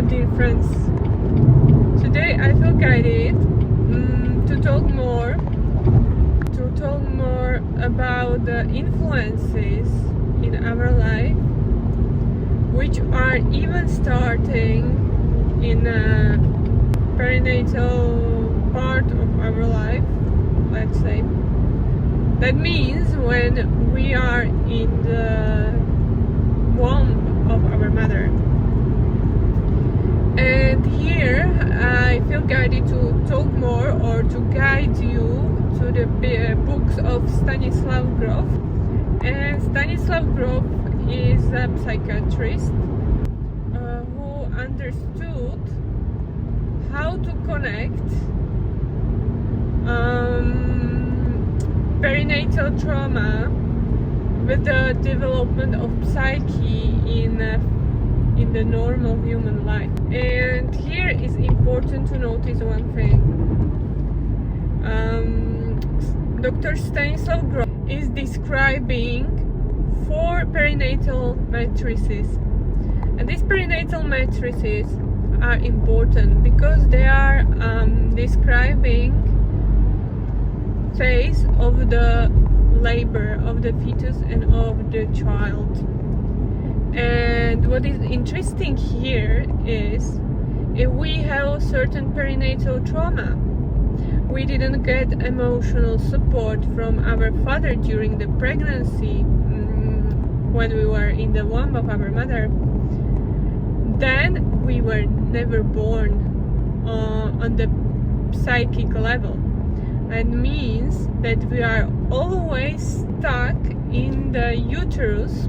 dear friends. Today I feel guided to talk more about the influences in our life, which are even starting in a perinatal part of our life, let's say. That means when we are in the womb of our mother. And here I feel guided to talk more, or to guide you to the books of Stanislav Grof. And Stanislav Grof is a psychiatrist who understood how to connect perinatal trauma with the development of psyche in the normal human life. And here is important to notice one thing. Dr. Stanislav Grof is describing 4 perinatal matrices, and these perinatal matrices are important because they are describing phase of the labor of the fetus and of the child. And what is interesting here is, if we have certain perinatal trauma, we didn't get emotional support from our father during the pregnancy, when we were in the womb of our mother, then we were never born on the psychic level. That means that we are always stuck in the uterus,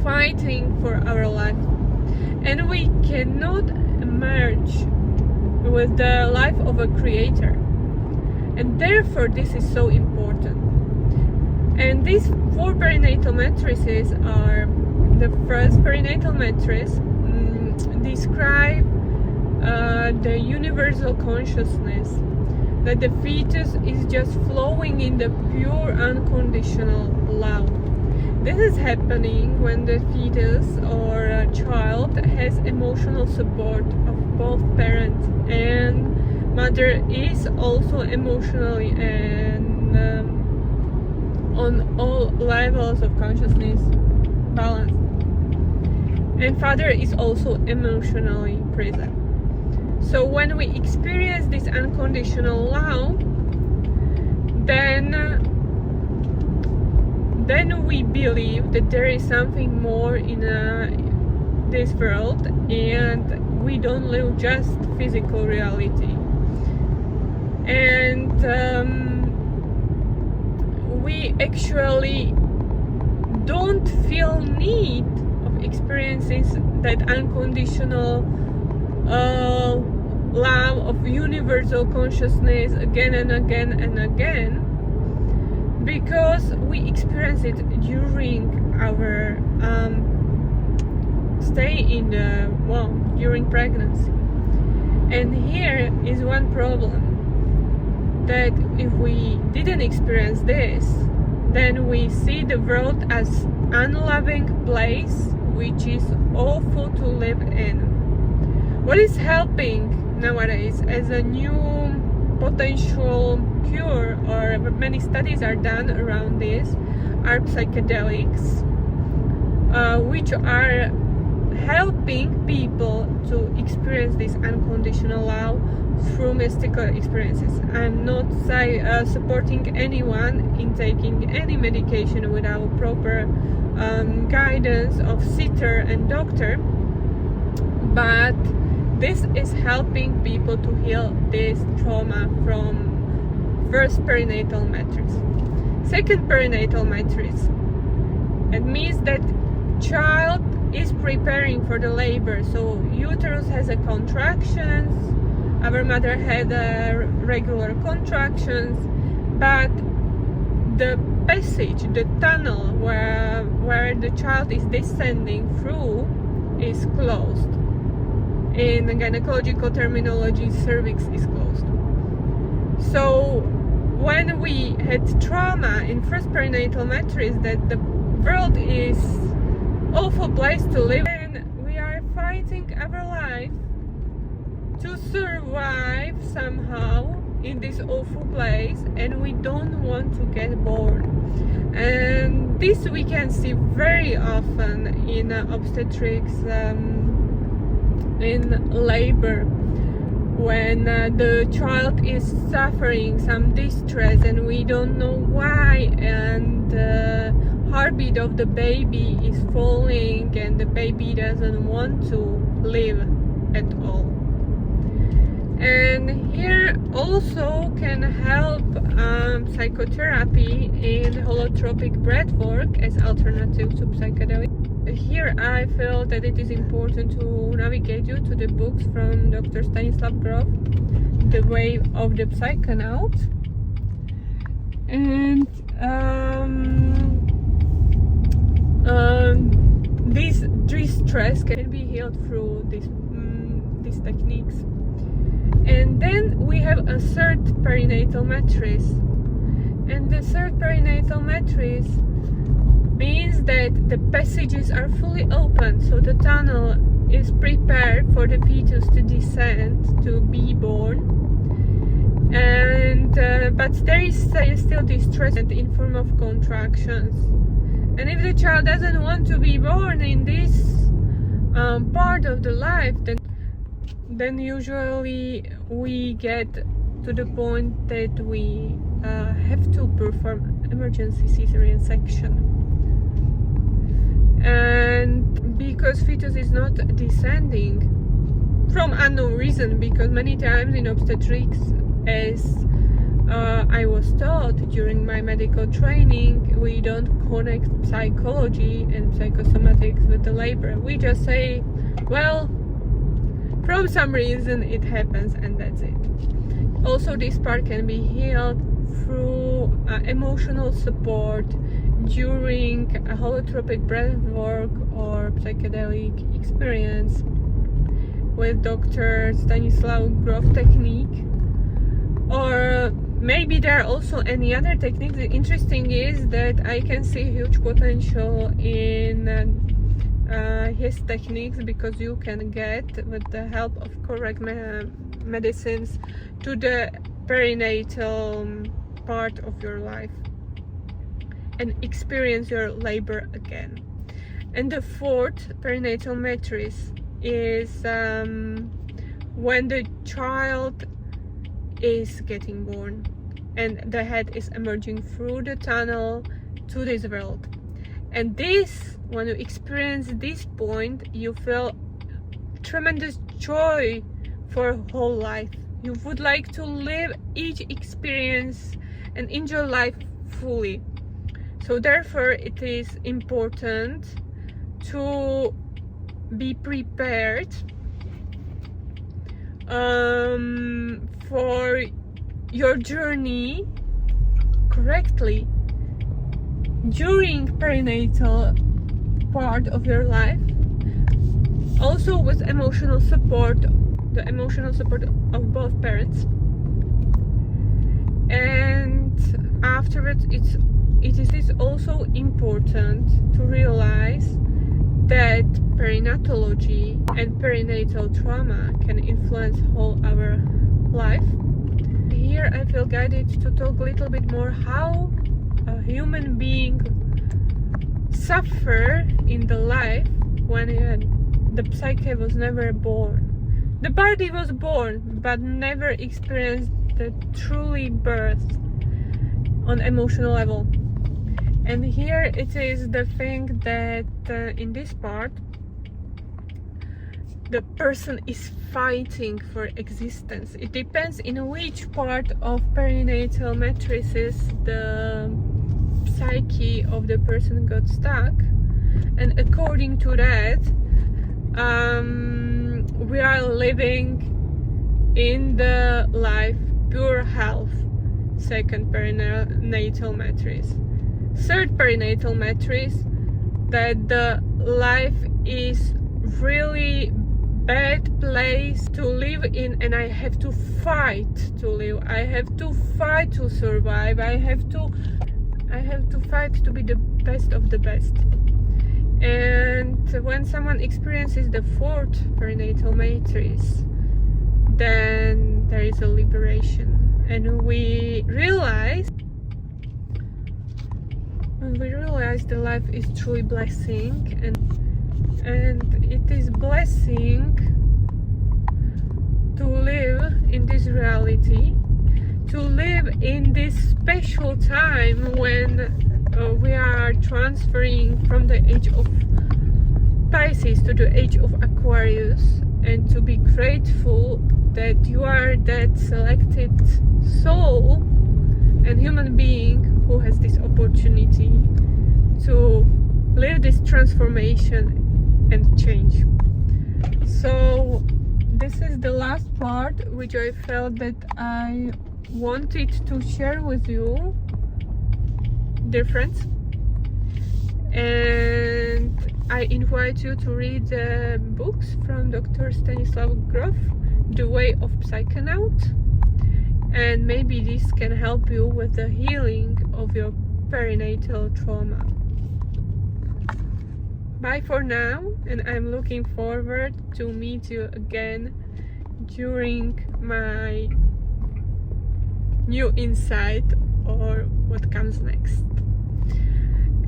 fighting for our life, and we cannot merge with the life of a creator. And therefore this is so important. And these 4 perinatal matrices are: the first perinatal matrix describe the universal consciousness, that the fetus is just flowing in the pure unconditional love. This is happening when the fetus or a child has emotional support of both parents, and mother is also emotionally and on all levels of consciousness balanced, and father is also emotionally present. So when we experience this unconditional love, then we believe that there is something more in this world, and we don't live just physical reality. And we actually don't feel need of experiencing that unconditional love of universal consciousness again and again and again, because we experience it during our stay in the womb, during pregnancy. And here is one problem, that if we didn't experience this, then we see the world as unloving place, which is awful to live in. What is helping nowadays as a new potential cure, or many studies are done around this, are psychedelics, which are helping people to experience this unconditional love through mystical experiences. I'm not supporting anyone in taking any medication without proper guidance of sitter and doctor, but this is helping people to heal this trauma from first perinatal matrix. Second perinatal matrix, it means that child is preparing for the labor. So uterus has a contractions, our mother had regular contractions, but the passage, the tunnel where the child is descending through is closed. In the gynecological terminology, cervix is closed. So when we had trauma in first perinatal matrix, that the world is awful place to live, and we are fighting fighting our life to survive somehow in this awful place, and we don't want to get born. And this we can see very often in obstetrics, in labor, when the child is suffering some distress and we don't know why, and the heartbeat of the baby is falling and the baby doesn't want to live at all. And here also can help psychotherapy in holotropic breathwork as alternative to psychedelic. Here I feel that it is important to navigate you to the books from Dr. Stanislav Grof, The Way of the Psychonaut. And this distress can be healed through these techniques. And then we have a third perinatal matrix. And the third perinatal matrix means that the passages are fully open, so the tunnel is prepared for the fetus to descend, to be born. And but there is still distress in form of contractions. And if the child doesn't want to be born in this part of the life, then usually we get to the point that we have to perform emergency cesarean section. And because fetus is not descending from unknown reason, because many times in obstetrics, as I was taught during my medical training, we don't connect psychology and psychosomatics with the labor. We just say, well, from some reason it happens and that's it. Also, this part can be healed through emotional support during a holotropic breathwork or psychedelic experience with Dr. Stanislav Grof technique. Or maybe there are also any other techniques. The interesting is that I can see huge potential in his techniques, because you can get, with the help of correct medicines, to the perinatal part of your life and experience your labor again. And the fourth perinatal matrix is when the child is getting born and the head is emerging through the tunnel to this world. And this, when you experience this point, you feel tremendous joy for whole life. You would like to live each experience and enjoy life fully. So therefore it is important to be prepared for your journey correctly during perinatal part of your life, also with emotional support, the emotional support of both parents. And afterwards it is also important to realize that perinatology and perinatal trauma can influence whole our life. Here I feel guided to talk a little bit more how a human being suffer in the life when the psyche was never born. The body was born but never experienced the truly birth on emotional level. And here it is the thing that in this part the person is fighting for existence. It depends in which part of perinatal matrices the psyche of the person got stuck, and according to that we are living in the life pure health, second perinatal matrix. Third perinatal matrix, that the life is really bad place to live in, and I have to fight to live. I have to fight to survive. I have to fight to be the best of the best. And when someone experiences the fourth perinatal matrix, then there is a liberation, and we realize that life is truly blessing, and it is blessing to live in this reality, to live in this special time when we are transferring from the age of Pisces to the age of Aquarius, and to be grateful that you are that selected soul and human being who has this opportunity to live this transformation and change. So this is the last part which I felt that I wanted to share with you, dear friends, and I invite you to read the books from Dr. Stanislav Grof, The Way of Psychonaut, and maybe this can help you with the healing of your perinatal trauma. Bye for now, and I'm looking forward to meet you again during my new insight or what comes next.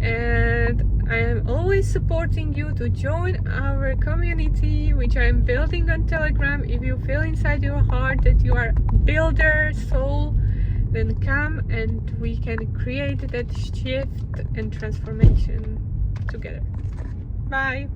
And I am always supporting you to join our community, which I am building on Telegram. If you feel inside your heart that you are a builder soul, then come and we can create that shift and transformation together. Bye.